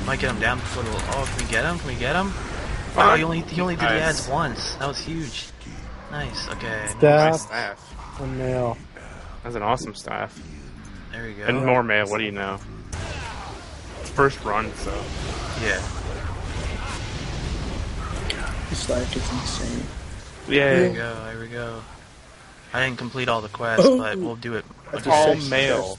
Might get him down before the... Oh, can we get him? Can we get him? Wow, he only did the ads once. That was huge. Nice, okay. Staff. Nice staff. And mail. That's an awesome staff. There we go. And more mail, what do you know? First run, so. Yeah. The stack is insane. Yeah. There we go, there we go. I didn't complete all the quests, but we'll do it. It's all mail.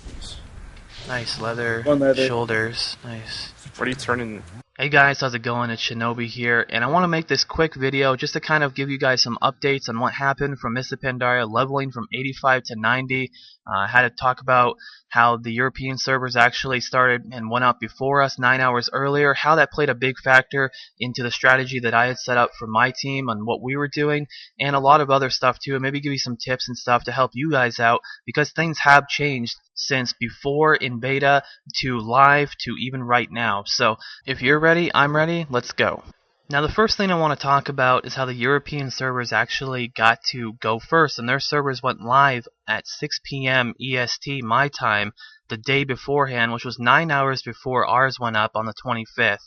Nice leather, One leather. shoulders, nice. What are you turning? Hey guys, how's it going? It's Shinobi here, and I want to make this quick video just to kind of give you guys some updates on what happened from Mists of Pandaria leveling from 85 to 90. I had to talk about how the European servers actually started and went out before us 9 hours earlier, how that played a big factor into the strategy that I had set up for my team and what we were doing, and a lot of other stuff too, and maybe give you some tips and stuff to help you guys out, because things have changed since before in beta to live to even right now. So if you're ready, I'm ready, let's go. Now the first thing I want to talk about is how the European servers actually got to go first, and their servers went live at 6 p.m. EST my time the day beforehand, which was 9 hours before ours went up on the 25th.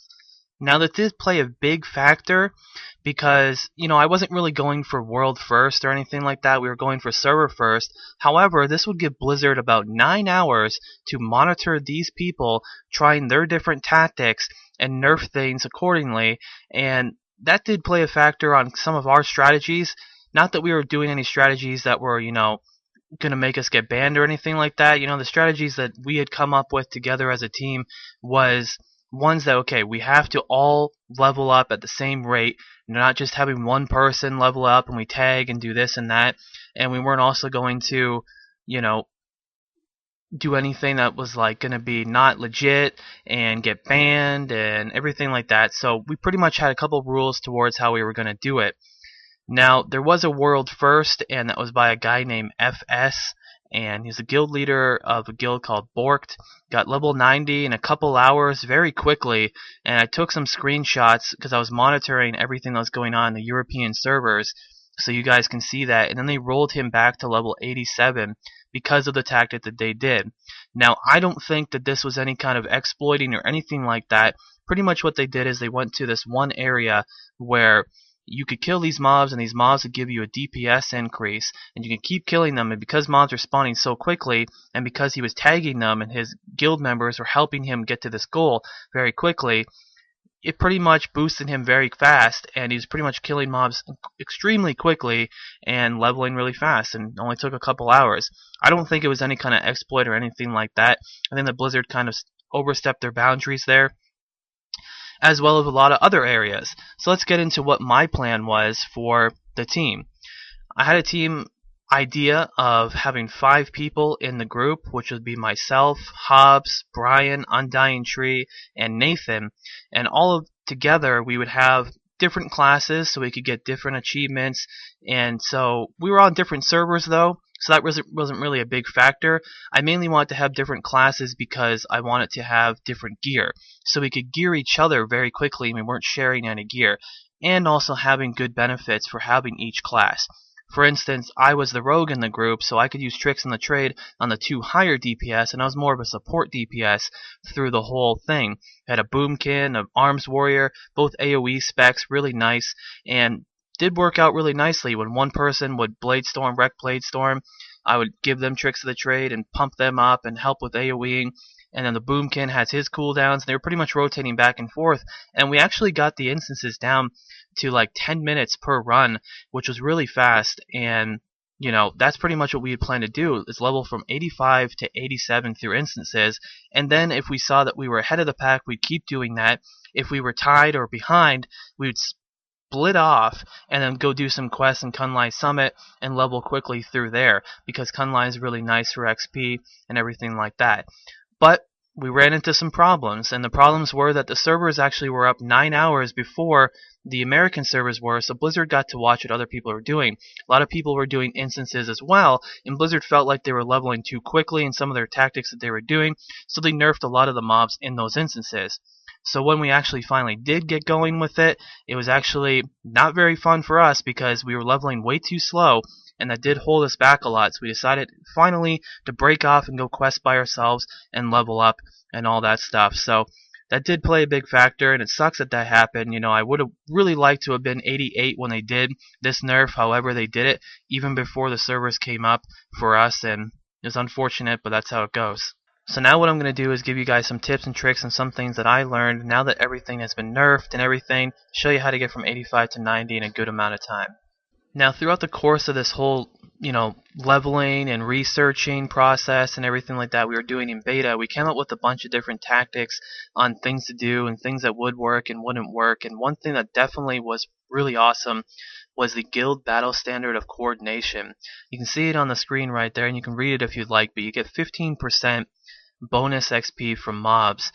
Now that did play a big factor because, you know, I wasn't really going for world first or anything like that. We were going for server first. However, this would give Blizzard about 9 hours to monitor these people trying their different tactics and nerf things accordingly, and that did play a factor on some of our strategies. Not that we were doing any strategies that were, you know, going to make us get banned or anything like that. You know, the strategies that we had come up with together as a team was ones that, okay, we have to all level up at the same rate, not just having one person level up and we tag and do this and that, and we weren't also going to, you know, do anything that was like going to be not legit and get banned and everything like that. So we pretty much had a couple rules towards how we were going to do it. Now there was a world first, and that was by a guy named FS, and he's a guild leader of a guild called Borked. Got level 90 in a couple hours very quickly, and I took some screenshots because I was monitoring everything that was going on in the European servers, so you guys can see that. And then they rolled him back to level 87 because of the tactic that they did. Now I don't think that this was any kind of exploiting or anything like that. Pretty much what they did is they went to this one area where you could kill these mobs, and these mobs would give you a DPS increase, and you can keep killing them. And because mobs are spawning so quickly, and because he was tagging them and his guild members were helping him get to this goal very quickly, it pretty much boosted him very fast, and he's pretty much killing mobs extremely quickly and leveling really fast, and only took a couple hours. I don't think it was any kind of exploit or anything like that. I think that Blizzard kind of overstepped their boundaries there, as well as a lot of other areas. So let's get into what my plan was for the team. I had a team idea of having 5 people in the group, which would be myself, Hobbs, Brian, Undying Tree, and Nathan, and all of together we would have different classes so we could get different achievements. And so we were on different servers though, so that wasn't really a big factor. I mainly wanted to have different classes because I wanted to have different gear, so we could gear each other very quickly and we weren't sharing any gear, and also having good benefits for having each class. For instance, I was the rogue in the group, so I could use tricks in the trade on the 2 higher DPS, and I was more of a support DPS through the whole thing. I had a boomkin, an arms warrior, both AoE specs, really nice, and did work out really nicely. When one person would Bladestorm, wreck Bladestorm, I would give them tricks of the trade and pump them up and help with AoEing. And then the Boomkin has his cooldowns, and they were pretty much rotating back and forth. And we actually got the instances down to like 10 minutes per run, which was really fast. And, you know, that's pretty much what we had planned to do, is level from 85 to 87 through instances. And then if we saw that we were ahead of the pack, we'd keep doing that. If we were tied or behind, we'd split off and then go do some quests in Kunlai Summit and level quickly through there, because Kunlai is really nice for XP and everything like that. But we ran into some problems, and the problems were that the servers actually were up 9 hours before the American servers were, so Blizzard got to watch what other people were doing. A lot of people were doing instances as well, and Blizzard felt like they were leveling too quickly in some of their tactics that they were doing, so they nerfed a lot of the mobs in those instances. So when we actually finally did get going with it, it was actually not very fun for us because we were leveling way too slow, and that did hold us back a lot. So we decided finally to break off and go quest by ourselves and level up and all that stuff. So that did play a big factor, and it sucks that that happened. You know, I would have really liked to have been 88 when they did this nerf. However, they did it even before the servers came up for us, and it's unfortunate, but that's how it goes. So now what I'm going to do is give you guys some tips and tricks and some things that I learned now that everything has been nerfed and everything, show you how to get from 85 to 90 in a good amount of time. Now throughout the course of this whole, leveling and researching process and everything like that we were doing in beta, we came up with a bunch of different tactics on things to do and things that would work and wouldn't work. And one thing that definitely was really awesome was the guild battle standard of coordination. You can see it on the screen right there, and you can read it if you'd like, but you get 15% bonus XP from mobs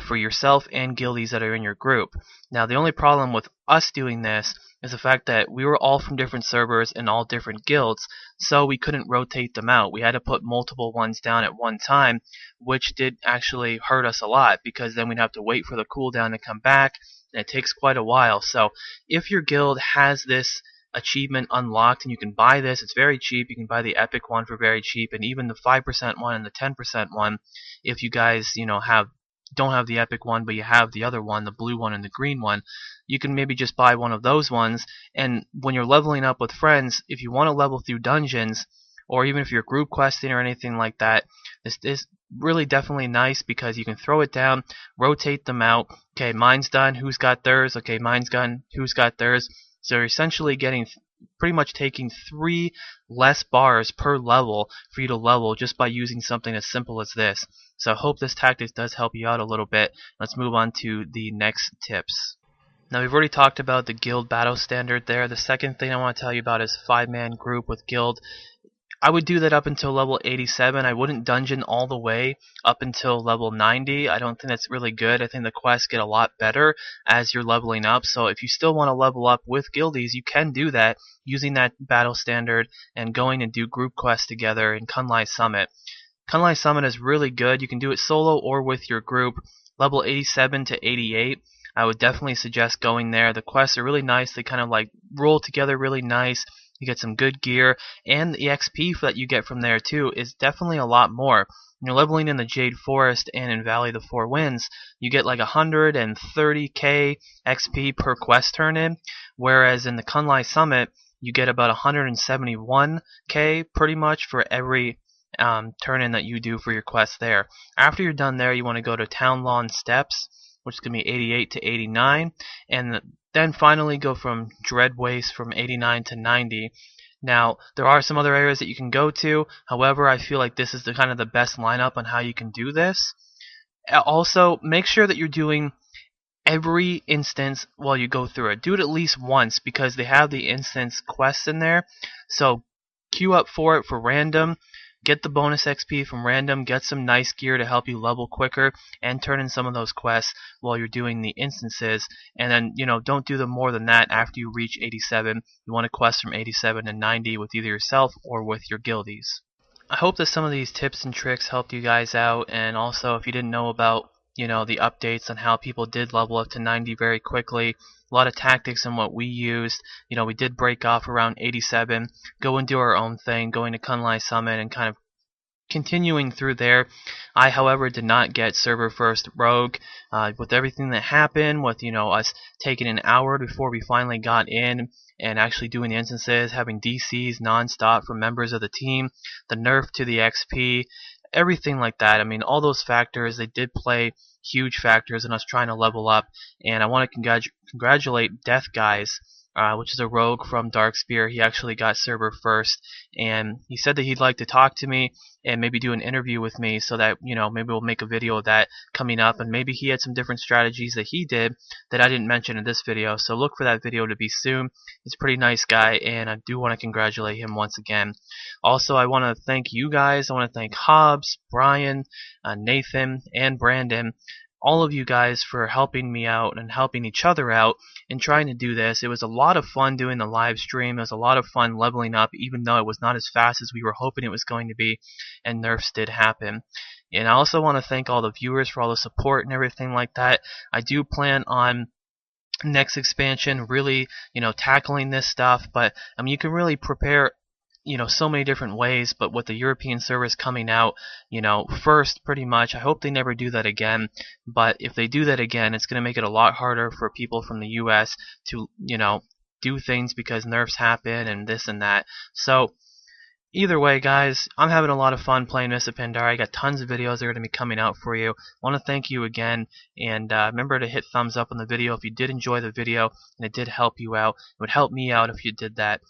for yourself and guildies that are in your group. Now the only problem with us doing this is the fact that we were all from different servers and all different guilds, so we couldn't rotate them out. We had to put multiple ones down at one time, which did actually hurt us a lot, because then we'd have to wait for the cooldown to come back, and it takes quite a while. So if your guild has this achievement unlocked and you can buy this, it's very cheap. You can buy the epic one for very cheap, and even the 5% one and the 10% one if you guys don't have the epic one but you have the other one, the blue one and the green one. You can maybe just buy one of those ones, and when you're leveling up with friends, if you want to level through dungeons, or even if you're group questing or anything like that, this is really definitely nice because you can throw it down, rotate them out. Okay, mine's done, who's got theirs? Okay, mine's done, who's got theirs? So you're essentially pretty much taking 3 less bars per level for you to level just by using something as simple as this. So I hope this tactic does help you out a little bit. Let's move on to the next tips. Now we've already talked about the guild battle standard there. The second thing I want to tell you about is 5-man group with guild. I would do that up until level 87. I wouldn't dungeon all the way up until level 90. I don't think that's really good. I think the quests get a lot better as you're leveling up. So if you still want to level up with guildies, you can do that using that battle standard and going and do group quests together in Kunlai Summit. Kunlai Summit is really good. You can do it solo or with your group. Level 87 to 88. I would definitely suggest going there. The quests are really nice. They kind of like roll together really nice. You get some good gear, and the XP that you get from there too is definitely a lot more. When you're leveling in the Jade Forest and in Valley of the Four Winds, you get like 130k XP per quest turn-in, whereas in the Kunlai Summit, you get about 171k pretty much for every turn-in that you do for your quest there. After you're done there, you want to go to Town Lawn Steps, which is going to be 88 to 89, and then finally go from Dread Waste from 89 to 90. Now, there are some other areas that you can go to. However, I feel like this is the kind of the best lineup on how you can do this. Also, make sure that you're doing every instance while you go through it. Do it at least once because they have the instance quests in there. So queue up for it for random. Get the bonus XP from random, get some nice gear to help you level quicker, and turn in some of those quests while you're doing the instances. And then, don't do them more than that after you reach 87. You want to quest from 87 to 90 with either yourself or with your guildies. I hope that some of these tips and tricks helped you guys out, and also if you didn't know about the updates on how people did level up to 90 very quickly, a lot of tactics in what we used. We did break off around 87, go and do our own thing, going to Kunlai Summit and kind of continuing through there. I, however, did not get server first rogue. With everything that happened, with us taking an hour before we finally got in and actually doing the instances, having DCs non-stop from members of the team, the nerf to the XP, everything like that. I mean, all those factors, they did play huge factors in us trying to level up, and I want to congratulate Death Guys, which is a rogue from Darkspear. He actually got server first, and he said that he'd like to talk to me and maybe do an interview with me so that, maybe we'll make a video of that coming up, and maybe he had some different strategies that he did that I didn't mention in this video, so look for that video to be soon. He's a pretty nice guy, and I do want to congratulate him once again. Also, I want to thank you guys. I want to thank Hobbs, Brian, Nathan, and Brandon, all of you guys for helping me out and helping each other out in trying to do this. It was a lot of fun doing the live stream. It was a lot of fun leveling up, even though it was not as fast as we were hoping it was going to be, and nerfs did happen. And I also want to thank all the viewers for all the support and everything like that. I do plan on next expansion really, tackling this stuff, but you can really prepare so many different ways, but with the European servers coming out, first pretty much, I hope they never do that again. But if they do that again, it's going to make it a lot harder for people from the US to, do things because nerfs happen and this and that. So either way, guys, I'm having a lot of fun playing Mists of Pandaria. I got tons of videos that are going to be coming out for you. I want to thank you again, and remember to hit thumbs up on the video if you did enjoy the video and it did help you out. It would help me out if you did that.